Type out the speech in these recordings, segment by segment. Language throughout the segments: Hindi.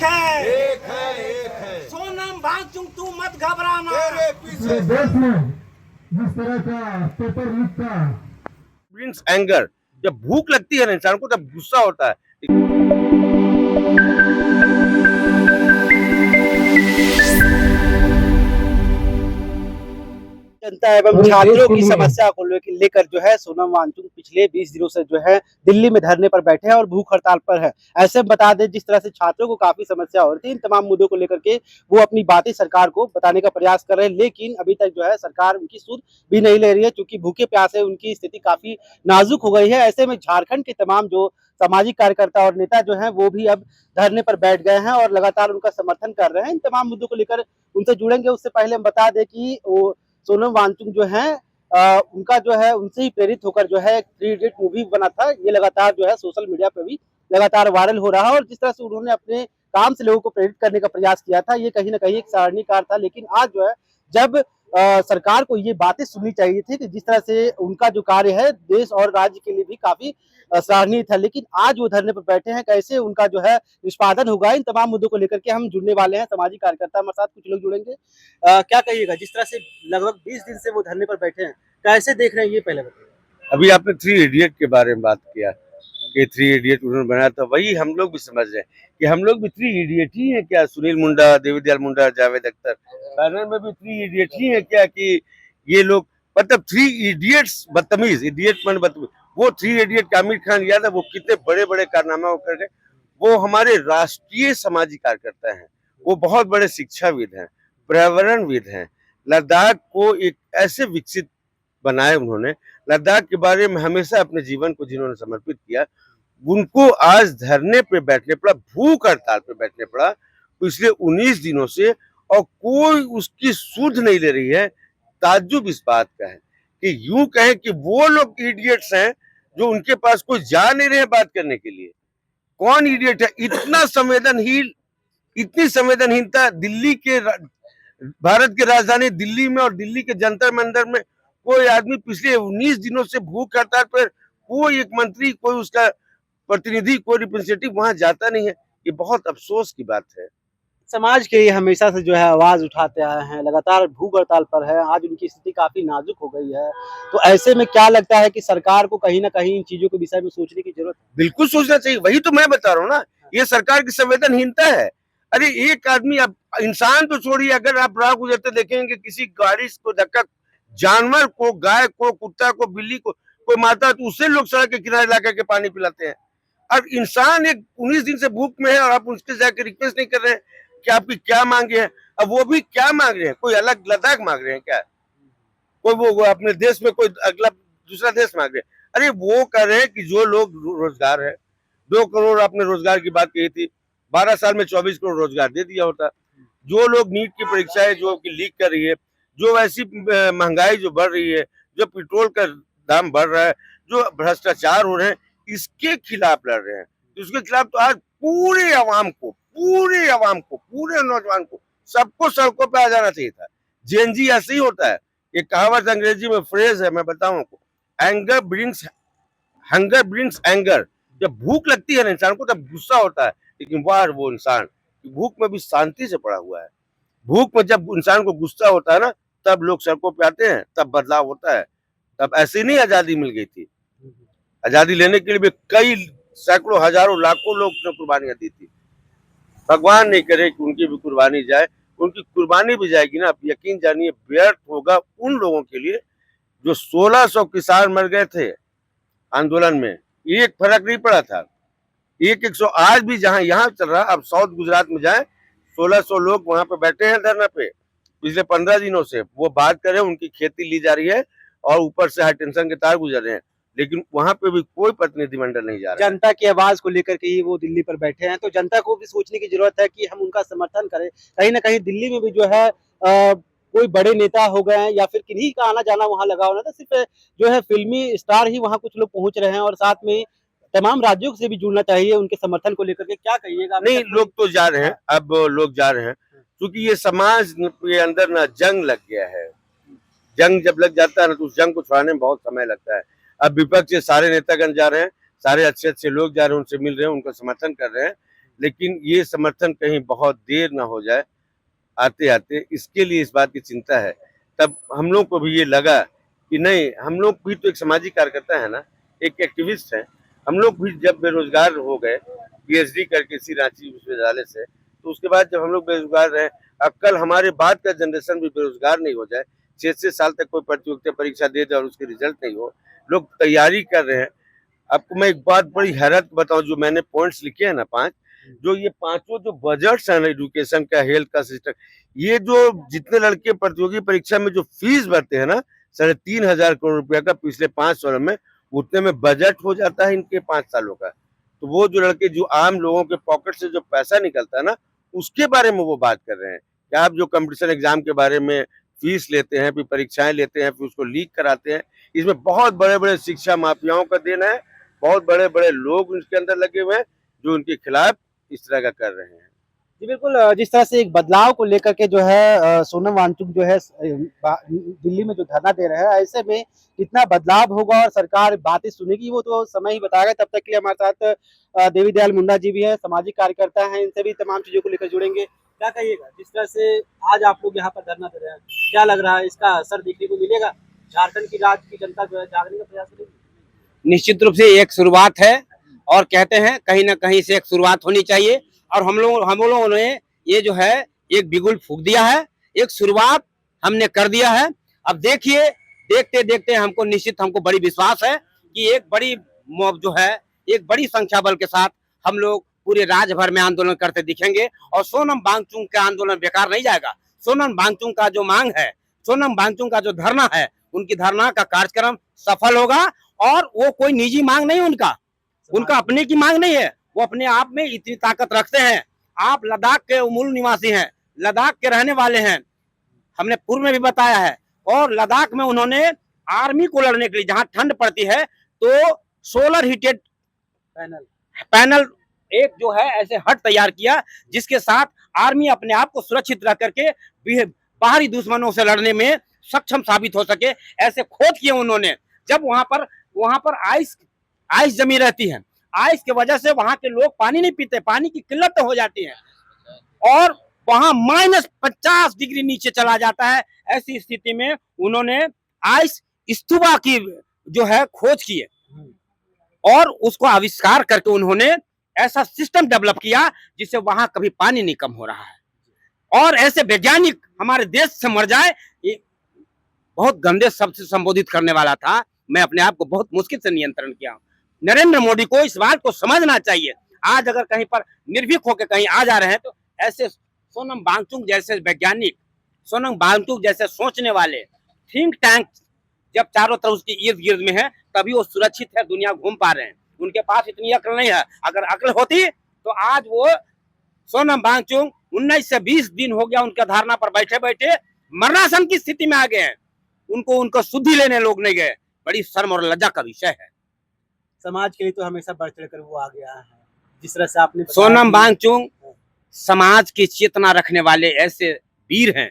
एक है एक है। सोनम वांगचुक तू मत घबराना। तेरे पीछे देश में जिस तरह का पेपर लीक का ब्रिंग्स एंगर। जब भूख लगती है ना इंसान को तब गुस्सा होता है। जनता एवं छात्रों की समस्या को लेकर जो है सोनम वांगचुक पिछले 20 दिनों से जो है दिल्ली में धरने पर बैठे हैं और भूख हड़ताल पर है। ऐसे में बता दें जिस तरह से छात्रों को काफी समस्या हो रही थी, इन तमाम मुद्दों को लेकर के वो अपनी बातें सरकार को बताने का प्रयास कर रहे हैं, लेकिन अभी तक जो है सरकार उनकी सुध भी नहीं ले रही है, क्योंकि भूखे प्यासे उनकी स्थिति काफी नाजुक हो गई है। ऐसे में झारखंड के तमाम जो सामाजिक कार्यकर्ता और नेता जो है वो भी अब धरने पर बैठ गए हैं और लगातार उनका समर्थन कर रहे हैं। इन तमाम मुद्दों को लेकर उनसे जुड़ेंगे। उससे पहले हम बता दें कि वो सोनम वांगचुक जो है उनका जो है उनसे ही प्रेरित होकर जो है 3 इडियट मूवी बना था। ये लगातार जो है सोशल मीडिया पे भी लगातार वायरल हो रहा है और जिस तरह से उन्होंने अपने काम से लोगों को प्रेरित करने का प्रयास किया था, ये कहीं ना कहीं एक सराहनीय था। लेकिन आज जो है जब सरकार को ये बातें सुननी चाहिए थी कि जिस तरह से उनका जो कार्य है देश और राज्य के लिए भी काफी सराहनीय था, लेकिन आज वो धरने पर बैठे हैं, कैसे उनका जो है निष्पादन होगा, इन तमाम मुद्दों को लेकर के हम जुड़ने वाले हैं। सामाजिक कार्यकर्ता हमारे साथ कुछ लोग जुड़ेंगे। क्या कहिएगा जिस तरह से लगभग 20 दिन से वो धरने पर बैठे हैं, कैसे देख रहे हैं ये पहले बताइए। अभी आपने 3 इडियट के बारे में बात किया कि 3 इडियट उन्होंने बनाया था, वही हम लोग भी समझ रहे हैं कि हम लोग भी 3 इडियट ही हैं क्या। सुनील मुंडा, देवीदयाल मुंडा, जावेद अख्तर, पैनल में भी 3 इडियट ही हैं क्या कि ये लोग मतलब 3 इडियट्स बदतमीज, इडियट मन बदतमीज। वो 3 इडियट आमिर खान याद है वो कितने बड़े बड़े कारनामा वो कर गए। वो हमारे राष्ट्रीय सामाजिक कार्यकर्ता हैं, वो बहुत बड़े शिक्षाविद हैं, पर्यावरणविद हैं। लद्दाख को एक ऐसे विकसित बनाए उन्होंने, लद्दाख के बारे में हमेशा अपने जीवन को जिन्होंने समर्पित किया, उनको आज धरने पे बैठने पड़ा, भूख हड़ताल पे बैठने पड़ा पिछले 19 दिनों से, और कोई उसकी सुध नहीं ले रही है। ताज्जुब इस बात का है कि यूं कहें कि वो लोग इडियट्स हैं जो उनके पास कोई जा नहीं रहे बात करने के लिए। कौन इडियट है? इतना संवेदनहीन, इतनी संवेदनहीनता दिल्ली के भारत की राजधानी दिल्ली में और दिल्ली के जंतर मंदिर में कोई आदमी पिछले 19 दिनों से भूख हड़ताल पर, कोई एक मंत्री, कोई उसका प्रतिनिधि, कोई रिप्रेजेंटेटिव वहां जाता नहीं है। ये बहुत अफसोस की बात है। समाज के लिए हमेशा से जो है आवाज उठाते आए हैं, लगातार भूख हड़ताल पर है, आज उनकी स्थिति काफी नाजुक हो गई है। तो ऐसे में क्या लगता है कि सरकार को कहीं ना कहीं इन चीजों के विषय में सोचने की जरूरत है? बिल्कुल सोचना चाहिए, वही तो मैं बता रहा हूँ ना, ये सरकार की संवेदनहीनता है। अरे एक आदमी, अब इंसान तो छोड़िए, अगर आप राह गुजरते देखेंगे किसी गाड़ी को धक्का, जानवर को, गाय को, कुत्ता को, बिल्ली को कोई मारता है तो उससे लोग सड़क के किनारे ला करके पानी पिलाते हैं। और इंसान एक 19 दिन से भूख में है और आप उसके जाकर रिक्वेस्ट नहीं कर रहे हैं कि आपकी क्या मांगे हैं। अब वो भी क्या मांग रहे हैं? कोई अलग लद्दाख मांग रहे हैं क्या? कोई वो अपने देश में कोई अगला दूसरा देश मांग रहे हैं? अरे वो कह रहे हैं कि जो लोग रोजगार है, 2 करोड़ आपने रोजगार की बात कही थी, 12 साल में 24 करोड़ रोजगार दे दिया होता। जो लोग नीट की परीक्षाएं जो कि लीक कर रही है, जो ऐसी महंगाई जो बढ़ रही है, जो पेट्रोल का दाम बढ़ रहा है, जो भ्रष्टाचार हो रहे हैं, इसके खिलाफ लड़ रहे हैं। इसके खिलाफ तो आज पूरे आवाम को, पूरे नौजवान को, सबको सड़कों पे आ जाना चाहिए था। जेएनजी ऐसे ही होता है। एक कहावत अंग्रेजी में फ्रेज है, मैं बताऊं आपको, हंगर ब्रिंग्स एंगर। जब भूख लगती है ना इंसान को तब गुस्सा होता है, लेकिन वो इंसान भूख में भी शांति से पड़ा हुआ है। भूख में जब इंसान को गुस्सा होता है ना, तब लोग सड़कों पे आते हैं, तब बदलाव होता है। तब ऐसे नहीं आजादी मिल गई थी। आजादी लेने के लिए भी कई सैकड़ों, हजारों, लाखों लोग ने कुर्बानियां दी थी। भगवान नहीं करे कि उनकी भी कुर्बानी जाए। उनकी कुर्बानी भी जाएगी ना, आप यकीन जानिए व्यर्थ होगा उन लोगों के लिए जो 1600 किसान मर गए थे आंदोलन में, एक फर्क नहीं पड़ा था। 100 आज भी जहां यहाँ चल रहा, अब साउथ गुजरात में जाए, 1600 लोग वहां पे बैठे हैं धरना पे पिछले 15 दिनों से। वो बात कर रहे हैं, उनकी खेती ली जा रही है और ऊपर से हाई टेंशन के तार गुजर रहे हैं, लेकिन वहां पे भी कोई प्रतिनिधिमंडल नहीं जा रहा। जनता की आवाज को लेकर के ही वो दिल्ली पर बैठे हैं, तो जनता को भी सोचने की जरूरत है कि हम उनका समर्थन करें। कहीं ना कहीं दिल्ली में भी जो है कोई बड़े नेता हो गए हैं या फिर किन्हीं का आना जाना वहां लगा होना था, सिर्फ जो है फिल्मी स्टार ही वहां कुछ लोग पहुंच रहे हैं और साथ में तमाम राज्यों से भी जुड़ना चाहिए उनके समर्थन को लेकर के। क्या कहिएगा? नहीं, लोग तो जा रहे हैं, अब लोग जा रहे हैं, क्योंकि ये समाज के अंदर ना जंग लग गया है। जंग जब लग जाता है ना तो उस जंग को छुड़ाने में बहुत समय लगता है। अब विपक्ष के सारे नेतागण जा रहे हैं, सारे अच्छे अच्छे लोग जा रहे हैं, उनसे मिल रहे हैं, उनका समर्थन कर रहे हैं, लेकिन ये समर्थन कहीं बहुत देर ना हो जाए आते आते, इसके लिए इस बात की चिंता है। तब हम लोग को भी ये लगा कि नहीं, हम लोग भी तो एक सामाजिक कार्यकर्ता है ना, एक एक्टिविस्ट है। हम लोग भी जब बेरोजगार हो गए पीएचडी करके इसी रांची विश्वविद्यालय से, तो उसके बाद जब हम लोग बेरोजगार रहे, अब कल हमारे बाद का जनरेशन भी बेरोजगार नहीं हो जाए, 6 साल तक कोई प्रतियोगिता परीक्षा दे दे और उसके रिजल्ट नहीं हो, लोग तैयारी कर रहे हैं। आपको मैं एक बात बड़ी हैरत बताऊं, जो मैंने पॉइंट्स लिखे हैं ना 5, जो ये 5 जो बजट्स हैं एजुकेशन का, हेल्थ का, सिस्टम, ये जो जितने लड़के प्रतियोगी परीक्षा में जो फीस भरते हैं ना 3,500 करोड़ रुपया का पिछले 5 सालों में, उतने में बजट हो जाता है इनके 5 सालों का। तो वो जो लड़के जो आम लोगों के पॉकेट से जो पैसा निकलता है ना, उसके बारे में वो बात कर रहे हैं कि आप जो कंपटीशन एग्जाम के बारे में फीस लेते हैं, फिर परीक्षाएं लेते हैं, फिर उसको लीक कराते हैं, इसमें बहुत बड़े बड़े शिक्षा माफियाओं का देना है। बहुत बड़े बड़े लोग इसके अंदर लगे हुए हैं जो उनके खिलाफ इस तरह का कर रहे हैं। जी बिल्कुल, जिस तरह से एक बदलाव को लेकर के जो है सोनम वांगचुक जो है दिल्ली में जो धरना दे रहे हैं, ऐसे में कितना बदलाव होगा और सरकार बातें सुनेगी वो तो समय ही बताएगा। तब तक के लिए हमारे साथ देवी दयाल मुंडा जी भी है, सामाजिक कार्यकर्ता हैं, इनसे भी तमाम चीजों को लेकर जुड़ेंगे। क्या कहिएगा, जिस तरह से आज आप लोग यहाँ पर धरना दे रहे हैं, क्या लग रहा है इसका असर देखने को मिलेगा? झारखंड की राज्य की जनता जो है जागने का प्रयास करेगी? निश्चित रूप से एक शुरुआत है और कहते हैं कहीं ना कहीं से एक शुरुआत होनी चाहिए, और हम लोगों ने ये जो है एक बिगुल फूंक दिया है, एक शुरुआत हमने कर दिया है। अब देखिए, देखते देखते हमको बड़ी विश्वास है कि एक बड़ी मॉब जो है एक बड़ी संख्या बल के साथ हम लोग पूरे राज्य भर में आंदोलन करते दिखेंगे, और सोनम वांगचुक का आंदोलन बेकार नहीं जाएगा। सोनम वांगचुक का जो मांग है, सोनम वांगचुक का जो धरना है, उनकी धरना का कार्यक्रम सफल होगा। और वो कोई निजी मांग नहीं, उनका अपने की मांग नहीं है, वो अपने आप में इतनी ताकत रखते हैं। आप लद्दाख के मूल निवासी हैं, लद्दाख के रहने वाले हैं, हमने पूर्व में भी बताया है। और लद्दाख में उन्होंने आर्मी को लड़ने के लिए, जहां ठंड पड़ती है तो सोलर हीटेड पैनल एक जो है ऐसे हट तैयार किया, जिसके साथ आर्मी अपने आप को सुरक्षित रख करके बाहरी दुश्मनों से लड़ने में सक्षम साबित हो सके। ऐसे खोज किए उन्होंने। जब वहां पर आइस जमी रहती है, आइस की वजह से वहां के लोग पानी नहीं पीते, पानी की किल्लत हो जाती है, और वहां -50 डिग्री नीचे चला जाता है। ऐसी स्थिति में उन्होंने आइस स्तूपा की जो है खोज की है, और उसको आविष्कार करके उन्होंने ऐसा सिस्टम डेवलप किया जिससे वहां कभी पानी नहीं कम हो रहा है। और ऐसे वैज्ञानिक हमारे देश से मर जाए, ये बहुत गंदे शब्द से संबोधित करने वाला था, मैं अपने आप को बहुत मुश्किल से नियंत्रण किया। नरेंद्र मोदी को इस बात को समझना चाहिए। आज अगर कहीं पर निर्भीक होकर कहीं आ जा रहे हैं, तो ऐसे सोनम वांगचुक जैसे वैज्ञानिक, सोनम वांगचुक जैसे सोचने वाले थिंक टैंक जब चारों तरफ उसकी इर्द गिर्द में है, तभी वो सुरक्षित है, दुनिया घूम पा रहे हैं। उनके पास इतनी अक्ल नहीं है। अगर अक्ल होती तो आज वो सोनम वांगचुक 19 से 20 दिन हो गया उनका धारणा पर बैठे बैठे मरणासन की स्थिति में आ गए हैं। उनको शुद्धि लेने लोग नहीं गए। बड़ी शर्म और लज्जा का विषय है। समाज के लिए तो हमेशा बढ़ चढ़ कर वो आ गया है, जिस तरह से आपने सोनम वांगचुक समाज की चेतना रखने वाले ऐसे वीर हैं,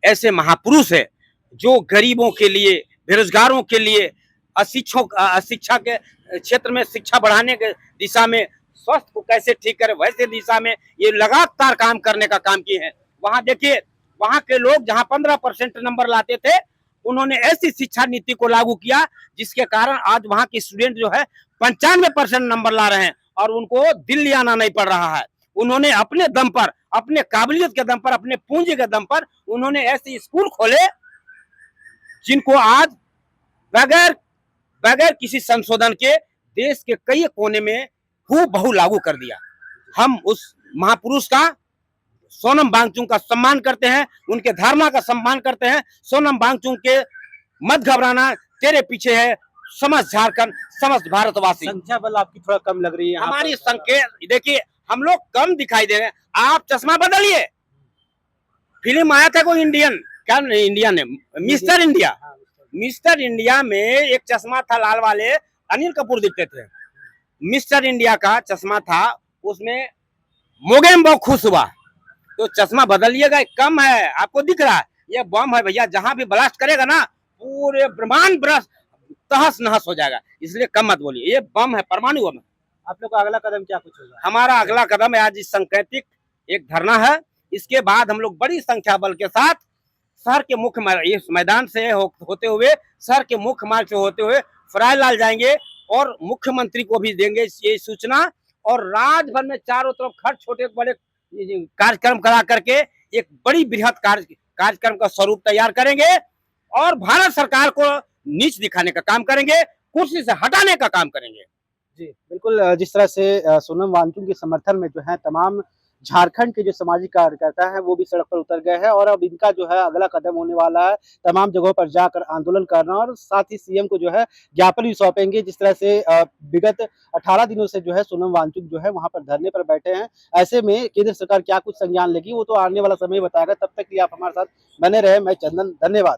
ऐसे महापुरुष हैं, जो गरीबों के लिए, बेरोजगारों के लिए, अशिक्षा के क्षेत्र में शिक्षा बढ़ाने के दिशा में, स्वास्थ्य को कैसे ठीक करे वैसे दिशा में ये लगातार काम करने का काम किए हैं। वहां देखिए, वहां के लोग जहां 15% नंबर लाते थे, उन्होंने ऐसी शिक्षा नीति को लागू किया जिसके कारण आज वहां के स्टूडेंट जो है 95% नंबर ला रहे हैं, और उनको दिल्ली आना नहीं पड़ रहा है। उन्होंने अपने दम पर, अपने काबिलियत के दम पर, अपने पूंजी के दम पर उन्होंने ऐसे स्कूल खोले जिनको आज बगैर किसी संशोधन के देश के कई कोने में हूबहू लागू कर दिया। हम उस महापुरुष का, सोनम वांगचुक का सम्मान करते हैं, उनके धारणा का सम्मान करते हैं। सोनम वांगचुक के मत घबराना, तेरे पीछे है समस्त झारखंड, समस्त भारतवासी। संख्या बल आपकी थोड़ा कम लग रही है। हमारी संख्या देखिए, हम लोग कम दिखाई दे रहे हैं। आप चश्मा बदलिए। फिल्म आया था कोई इंडियन, क्या इंडिया ने, मिस्टर इंडिया, मिस्टर इंडिया में एक चश्मा था लाल वाले, अनिल कपूर दिखते थे। मिस्टर इंडिया का चश्मा था, उसमें मोगेम्बो खुश हुआ। तो चश्मा बदलिएगा, कम है, आपको दिख रहा है, ये बम है भैया, जहां भी ब्लास्ट करेगा ना पूरे ब्रह्मांड तहस नहस हो जाएगा, इसलिए कम मत बोलिए। ये बम है, परमाणु बम है। आप लोग का अगला कदम क्या कुछ होगा? हमारा अगला कदम है आज इस सांकेतिक एक धरना है। इसके बाद हम लोग बड़ी संख्या बल के साथ शहर के इस मैदान से होते हुए शहर के मुख्य मार्ग से होते हुए फरायलाल जाएंगे और मुख्यमंत्री को भी देंगे ये सूचना, और राज्य भर में चारों तरफ हर छोटे बड़े कार्यक्रम करा करके एक बड़ी बृहद कार्यक्रम का स्वरूप तैयार करेंगे और भारत सरकार को नीच दिखाने का काम करेंगे, कुर्सी से हटाने का काम करेंगे। जी बिल्कुल, जिस तरह से सोनम वांगचुक के समर्थन में जो है तमाम झारखंड के जो सामाजिक कार्यकर्ता हैं वो भी सड़क पर उतर गए हैं और अब इनका जो है अगला कदम होने वाला है तमाम जगहों पर जाकर आंदोलन करना और साथ ही सीएम को जो है ज्ञापन भी सौंपेंगे। जिस तरह से विगत 18 दिनों से जो है सोनम वांगचुक जो है वहां पर धरने पर बैठे हैं। ऐसे में केंद्र सरकार क्या कुछ संज्ञान लेगी वो तो आने वाला समय बताएगा। तब तक के लिए आप हमारे साथ बने रहे। मैं चंदन, धन्यवाद।